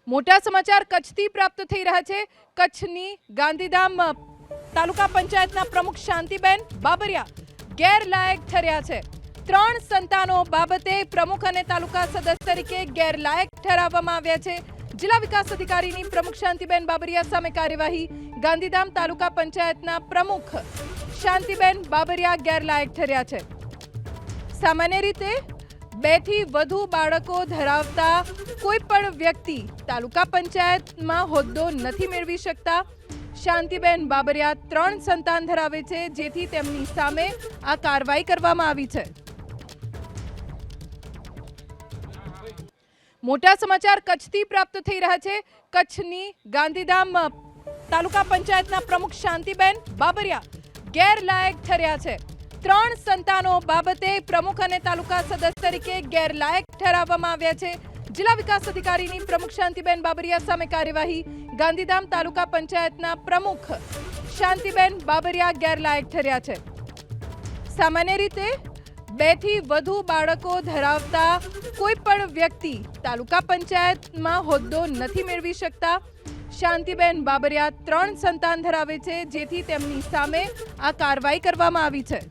મોટા સમાચાર કચ્છથી પ્રાપ્ત થઈ રહ્યા છે। કચ્છની ગાંધીધામ તાલુકા પંચાયતના પ્રમુખ શાંતિબેન બાબરિયા ગેરલાયક ઠર્યા છે। 3 સંતાનો બાબતે પ્રમુખ અને તાલુકા સદસ્ય તરીકે ગેરલાયક ઠરાવવામાં આવ્યા છે। જિલ્લા વિકાસ અધિકારીની પ્રમુખ શાંતિબેન બાબરિયા સામે કાર્યવાહી। ગાંધીધામ તાલુકા પંચાયતના પ્રમુખ શાંતિબેન બાબરિયા ગેરલાયક ઠર્યા છે। સામાન્ય રીતે 2 થી વધુ બાળકો ધરાવતા કોઈ પણ વ્યક્તિ તાલુકા પંચાયતમાં હોદ્દો નથી મેળવી શકતા। શાંતિબેન બાબરિયા 3 સંતાન ધરાવે છે, જેથી તેમની સામે આ કાર્યવાહી કરવામાં આવી છે। મોટા સમાચાર કચ્છથી પ્રાપ્ત થઈ રહ્યા છે। કચ્છની ગાંધીધામ તાલુકા પંચાયતના પ્રમુખ શાંતિબેન બાબરિયા ગેરલાયક ઠર્યા છે। 3 સંતાનો બાબતે પ્રમુખ અને તાલુકા સદસ્ય તરીકે ગેરલાયક ઠરાવવામાં આવ્યા છે। જિલ્લા વિકાસ અધિકારીની પ્રમુખ શાંતિબેન બાબરિયા સામે કાર્યવાહી। ગાંધીધામ તાલુકા પંચાયતના પ્રમુખ શાંતિબેન બાબરિયા ગેરલાયક ઠર્યા છે। સામાન્ય રીતે 2 થી વધુ બાળકો ધરાવતા કોઈ પણ વ્યક્તિ તાલુકા પંચાયતમાં હોદ્દો નથી મેળવી શકતા। શાંતિબેન બાબરિયા 3 સંતાન ધરાવે છે, જેથી તેમની સામે આ કાર્યવાહી કરવામાં આવી છે।